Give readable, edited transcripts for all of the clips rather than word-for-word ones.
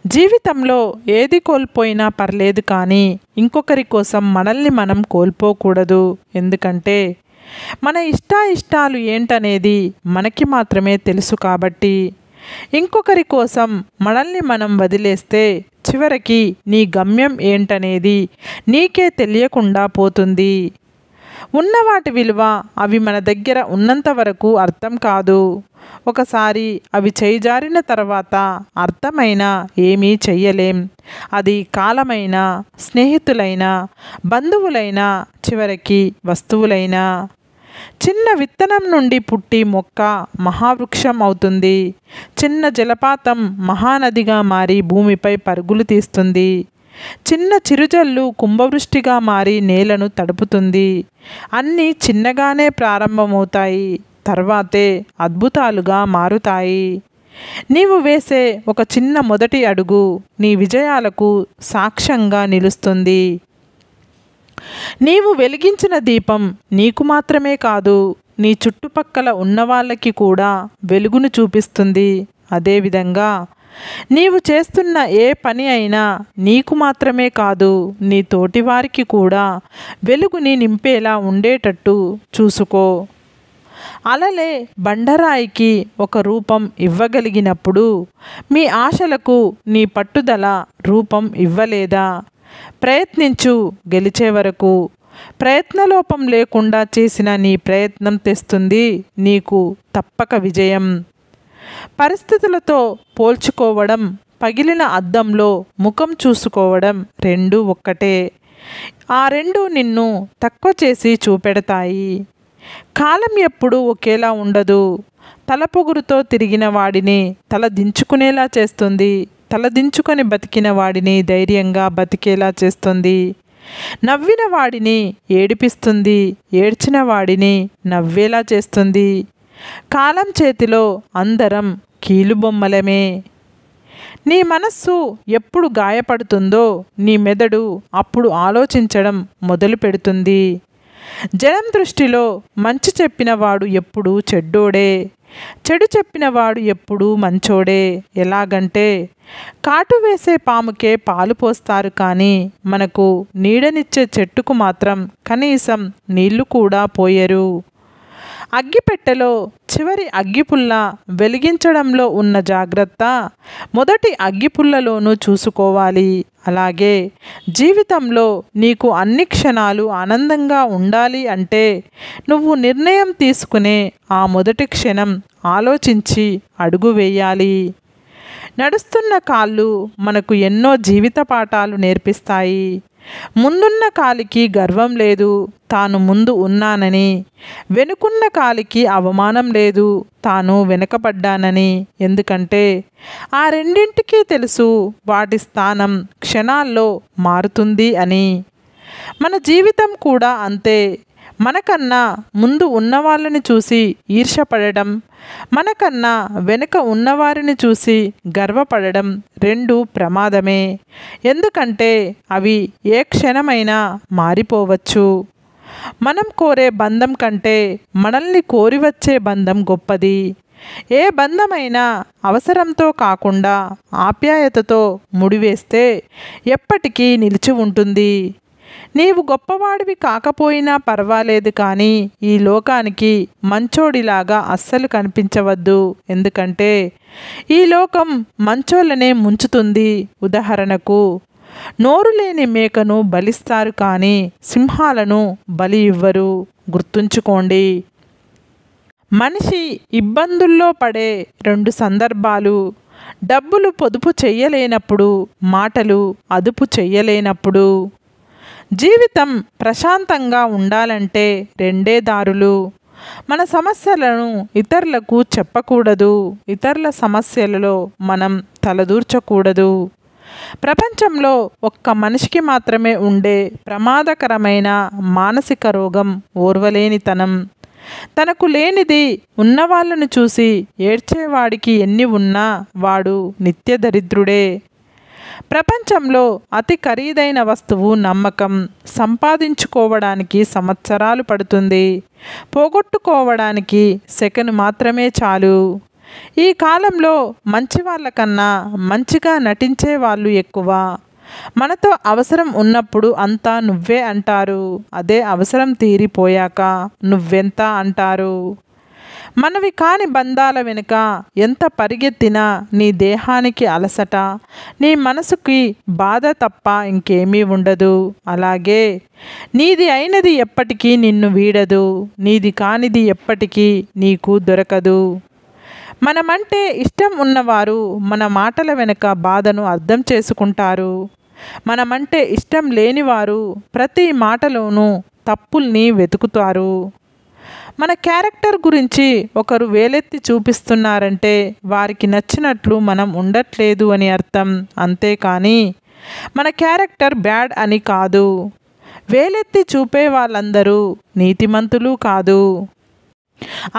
జీవితంలో ఏది కోల్పోయినా పర్లేదు కానీ ఇంకొకరి కోసం మనల్ని మనం కోల్పోకూడదు. ఎందుకంటే మన ఇష్టాలు ఏంటనేది మనకి మాత్రమే తెలుసు కాబట్టి. ఇంకొకరి కోసం మనల్ని మనం వదిలేస్తే చివరికి నీ గమ్యం ఏంటనేది నీకే తెలియకుండా పోతుంది. ఉన్నవాటి విలువ అవి మన దగ్గర ఉన్నంత వరకు అర్థం కాదు. ఒకసారి అవి చేజారిన తర్వాత అర్థమైనా ఏమీ చెయ్యలేం. అది కాలమైనా, స్నేహితులైనా, బంధువులైనా, చివరికి వస్తువులైనా. చిన్న విత్తనం నుండి పుట్టి మొక్క మహావృక్షం అవుతుంది. చిన్న జలపాతం మహానదిగా మారి భూమిపై పరుగులు తీస్తుంది. చిన్న చిరుజల్లు కుంభవృష్టిగా మారి నేలను తడుపుతుంది. అన్నీ చిన్నగానే ప్రారంభమవుతాయి, తర్వాతే అద్భుతాలుగా మారుతాయి. నీవు వేసే ఒక చిన్న మొదటి అడుగు నీ విజయాలకు సాక్ష్యంగా నిలుస్తుంది. నీవు వెలిగించిన దీపం నీకు మాత్రమే కాదు, నీ చుట్టుపక్కల ఉన్నవాళ్ళకి కూడా వెలుగును చూపిస్తుంది. అదేవిధంగా నీవు చేస్తున్న ఏ పని అయినా నీకు మాత్రమే కాదు, నీ తోటివారికి కూడా వెలుగుని నింపేలా ఉండేటట్టు చూసుకో. అలలే బండరాయికి ఒక రూపం ఇవ్వగలిగినప్పుడు మీ ఆశలకు నీ పట్టుదల రూపం ఇవ్వలేదా? ప్రయత్నించు, గెలిచే వరకు. ప్రయత్నలోపం లేకుండా చేసిన నీ ప్రయత్నం తెస్తుంది నీకు తప్పక విజయం. పరిస్థితులతో పోల్చుకోవడం, పగిలిన అద్దంలో ముఖం చూసుకోవడం రెండూ ఒక్కటే. ఆ రెండు నిన్ను తక్కువ చేసి చూపెడతాయి. కాలం ఎప్పుడూ ఒకేలా ఉండదు. తలపొగురుతో తిరిగిన వాడిని తల దించుకునేలా చేస్తుంది. తల దించుకొని బతికిన వాడిని ధైర్యంగా బతికేలా చేస్తుంది. నవ్విన వాడిని ఏడిపిస్తుంది. ఏడ్చిన వాడిని నవ్వేలా చేస్తుంది. కాలం చేతిలో అందరం కీలుబొమ్మలమే. నీ మనస్సు ఎప్పుడు గాయపడుతుందో నీ మెదడు అప్పుడు ఆలోచించడం మొదలు పెడుతుంది. జనం దృష్టిలో మంచి చెప్పినవాడు ఎప్పుడూ చెడ్డోడే, చెడు చెప్పినవాడు ఎప్పుడూ మంచోడే. ఎలాగంటే కాటు వేసే పాముకే పాలు పోస్తారు కానీ మనకు నీడనిచ్చే చెట్టుకు మాత్రం కనీసం నీళ్లు కూడా పోయరు. అగ్గిపెట్టెలో చివరి అగ్గిపుల్ల వెలిగించడంలో ఉన్న జాగ్రత్త మొదటి అగ్గిపుల్లలోనూ చూసుకోవాలి. అలాగే జీవితంలో నీకు అన్ని క్షణాలు ఆనందంగా ఉండాలి అంటే నువ్వు నిర్ణయం తీసుకునే ఆ మొదటి క్షణం ఆలోచించి అడుగు వేయాలి. నడుస్తున్న కాళ్ళు మనకు ఎన్నో జీవిత పాఠాలు నేర్పిస్తాయి. ముందున్న కాలికి గర్వం లేదు, తాను ముందు ఉన్నానని. వెనుకున్న కాలికి అవమానం లేదు, తాను వెనకబడ్డానని. ఎందుకంటే ఆ రెండింటికి తెలుసు వాటి స్థానం క్షణాల్లో మారుతుంది అని. మన జీవితం కూడా అంతే. మనకన్నా ముందు ఉన్నవాళ్ళని చూసి ఈర్ష్యపడడం, మనకన్నా వెనుక ఉన్నవారిని చూసి గర్వపడడం రెండూ ప్రమాదమే. ఎందుకంటే అవి ఏ క్షణమైనా మారిపోవచ్చు. మనం కోరే బంధం కంటే మనల్ని కోరి వచ్చే బంధం గొప్పది. ఏ బంధమైనా అవసరంతో కాకుండా ఆప్యాయతతో ముడివేస్తే ఎప్పటికీ నిలిచి ఉంటుంది. నీవు గొప్పవాడివి కాకపోయినా పర్వాలేదు కానీ ఈ లోకానికి మంచోడిలాగా అస్సలు కనిపించవద్దు. ఎందుకంటే ఈ లోకం మంచోళ్ళనే ముంచుతుంది. ఉదాహరణకు నోరు లేని మేకను బలిస్తారు కానీ సింహాలను బలి ఇవ్వరు. గుర్తుంచుకోండి. మనిషి ఇబ్బందుల్లో పడే రెండు సందర్భాలు: డబ్బులు పొదుపు చెయ్యలేనప్పుడు, మాటలు అదుపు చెయ్యలేనప్పుడు. జీవితం ప్రశాంతంగా ఉండాలంటే రెండే దారులు. మన సమస్యలను ఇతరులకు చెప్పకూడదు, ఇతరుల సమస్యలలో మనం తలదూర్చకూడదు. ప్రపంచంలో ఒక్క మనిషికి మాత్రమే ఉండే ప్రమాదకరమైన మానసిక రోగం ఓర్వలేనితనం. తనకు లేనిది ఉన్నవాళ్ళను చూసి ఏడ్చేవాడికి ఎన్ని ఉన్నా వాడు నిత్య దరిద్రుడే. ప్రపంచంలో అతి ఖరీదైన వస్తువు నమ్మకం. సంపాదించుకోవడానికి సంవత్సరాలు పడుతుంది, పోగొట్టుకోవడానికి సెకను మాత్రమే చాలు. ఈ కాలంలో మంచి వాళ్ళకన్నా మంచిగా నటించే వాళ్ళు ఎక్కువ. మనతో అవసరం ఉన్నప్పుడు అంతా నువ్వే అంటారు, అదే అవసరం తీరిపోయాక నువ్వెంత అంటారు. మనవి కాని బంధాల వెనుక ఎంత పరిగెత్తినా నీ దేహానికి అలసట, నీ మనసుకి బాధ తప్ప ఇంకేమీ ఉండదు. అలాగే నీది అయినది ఎప్పటికీ నిన్ను వీడదు, నీది కానిది ఎప్పటికీ నీకు దొరకదు. మనమంటే ఇష్టం ఉన్నవారు మన మాటల వెనుక బాధను అర్థం చేసుకుంటారు. మనమంటే ఇష్టం లేనివారు ప్రతి మాటలోనూ తప్పుల్ని వెతుకుతారు. మన క్యారెక్టర్ గురించి ఒకరు వేలెత్తి చూపిస్తున్నారంటే వారికి నచ్చినట్లు మనం ఉండట్లేదు అని అర్థం, అంతేకాని మన క్యారెక్టర్ బ్యాడ్ అని కాదు. వేలెత్తి చూపే వాళ్ళందరూ నీతిమంతులు కాదు.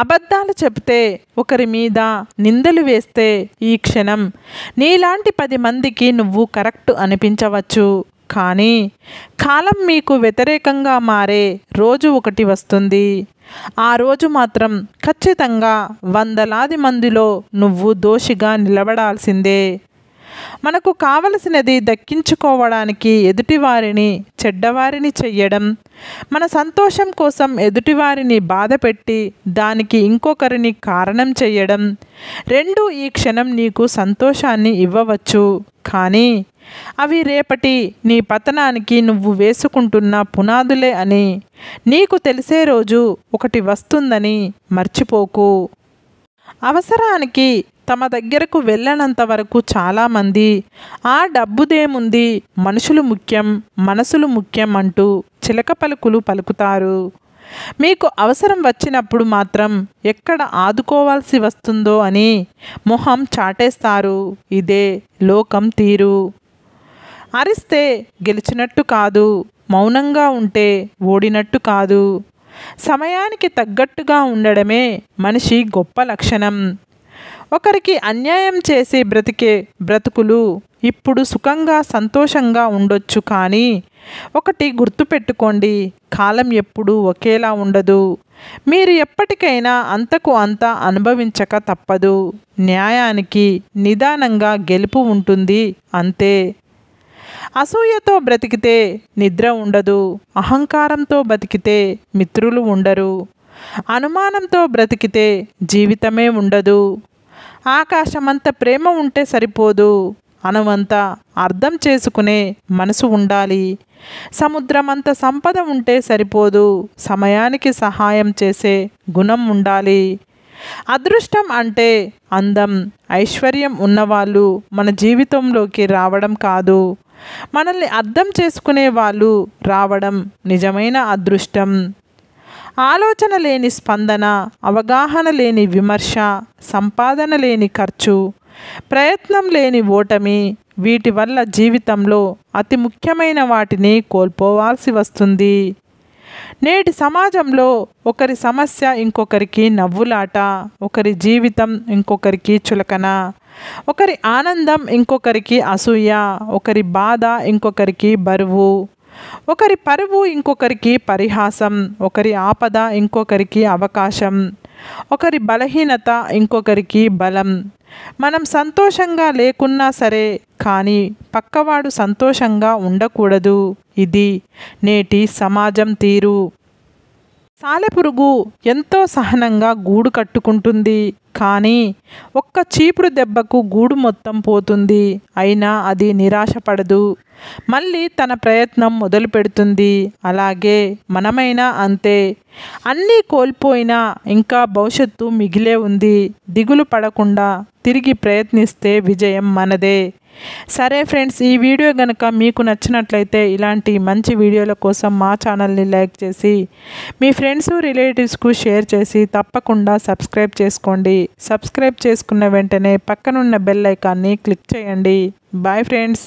అబద్ధాలు చెప్తే, ఒకరి మీద నిందలు వేస్తే ఈ క్షణం నీలాంటి 10 మందికి నువ్వు కరెక్ట్ అనిపించవచ్చు. కానీ కాలం మీకు వ్యతిరేకంగా మారే రోజు ఒకటి వస్తుంది. ఆ రోజు మాత్రం ఖచ్చితంగా వందలాది మందిలో నువ్వు దోషిగా నిలబడాల్సిందే. మనకు కావలసినది దక్కించుకోవడానికి ఎదుటివారిని చెడ్డవారిని చెయ్యడం, మన సంతోషం కోసం ఎదుటివారిని బాధపెట్టి దానికి ఇంకొకరిని కారణం చెయ్యడం, రెండు ఈ క్షణం నీకు సంతోషాన్ని ఇవ్వవచ్చు. కానీ అవి రేపటి నీ పతనానికి నువ్వు వేసుకుంటున్న పునాదులే అని నీకు తెలిసే రోజు ఒకటి వస్తుందని మర్చిపోకు. అవసరానికి తమ దగ్గరకు వెళ్ళనంత వరకు చాలామంది ఆ డబ్బుదేముంది, మనుషులు ముఖ్యం, మనసులు ముఖ్యం అంటూ చిలక పలుకులు పలుకుతారు. మీకు అవసరం వచ్చినప్పుడు మాత్రం ఎక్కడ ఆదుకోవాల్సి వస్తుందో అని మొహం చాటేస్తారు. ఇదే లోకం తీరు. అరిస్తే గెలిచినట్టు కాదు, మౌనంగా ఉంటే ఓడినట్టు కాదు. సమయానికి తగ్గట్టుగా ఉండడమే మనిషి గొప్ప లక్షణం. ఒకరికి అన్యాయం చేసి బ్రతికే బ్రతుకులు ఇప్పుడు సుఖంగా సంతోషంగా ఉండొచ్చు, కానీ ఒకటి గుర్తుపెట్టుకోండి, కాలం ఎప్పుడూ ఒకేలా ఉండదు. మీరు ఎప్పటికైనా అంతకు అంత అనుభవించక తప్పదు. న్యాయానికి నిదానంగా గెలుపు ఉంటుంది, అంతే. అసూయతో బ్రతికితే నిద్ర ఉండదు, అహంకారంతో బతికితే మిత్రులు ఉండరు, అనుమానంతో బ్రతికితే జీవితమే ఉండదు. ఆకాశమంత ప్రేమ ఉంటే సరిపోదు, అనువంత అర్థం చేసుకునే మనసు ఉండాలి. సముద్రమంత సంపద ఉంటే సరిపోదు, సమయానికి సహాయం చేసే గుణం ఉండాలి. అదృష్టం అంటే అందం, ఐశ్వర్యం ఉన్నవాళ్ళు మన జీవితంలోకి రావడం కాదు, మనల్ని అర్థం చేసుకునే వాళ్ళు రావడం నిజమైన అదృష్టం. ఆలోచన లేని స్పందన, అవగాహన లేని విమర్శ, సంపాదన లేని ఖర్చు, ప్రయత్నం లేని ఓటమి, వీటి వల్ల జీవితంలో అతి ముఖ్యమైన వాటిని కోల్పోవాల్సి వస్తుంది. నేటి సమాజంలో ఒకరి సమస్య ఇంకొకరికి నవ్వులాట, ఒకరి జీవితం ఇంకొకరికి చులకన, ఒకరి ఆనందం ఇంకొకరికి అసూయ, ఒకరి బాధ ఇంకొకరికి బరువు, ఒకరి పరువు ఇంకొకరికి పరిహాసం, ఒకరి ఆపద ఇంకొకరికి అవకాశం, ఒకరి బలహీనత ఇంకొకరికి బలం. మనం సంతోషంగా లేకున్నా సరే, కానీ పక్కవాడు సంతోషంగా ఉండకూడదు. ఇది నేటి సమాజం తీరు. సాలెపురుగు ఎంతో సహనంగా గూడు కట్టుకుంటుంది, కానీ ఒక్క చీపురు దెబ్బకు గూడు మొత్తం పోతుంది. అయినా అది నిరాశపడదు, మళ్ళీ తన ప్రయత్నం మొదలు పెడుతుంది. అలాగే మనమైనా అంతే. అన్నీ కోల్పోయినా ఇంకా భవిష్యత్తు మిగిలే ఉంది. దిగులు పడకుండా తిరిగి ప్రయత్నిస్తే విజయం మనదే. సరే ఫ్రెండ్స్, ఈ వీడియో కనుక మీకు నచ్చినట్లయితే ఇలాంటి మంచి వీడియోల కోసం మా ఛానల్ని లైక్ చేసి మీ ఫ్రెండ్స్ రిలేటివ్స్కు షేర్ చేసి తప్పకుండా సబ్స్క్రైబ్ చేసుకోండి. సబ్స్క్రైబ్ చేసుకున్న వెంటనే పక్కనున్న బెల్ ఐకాన్ని క్లిక్ చేయండి. Bye friends.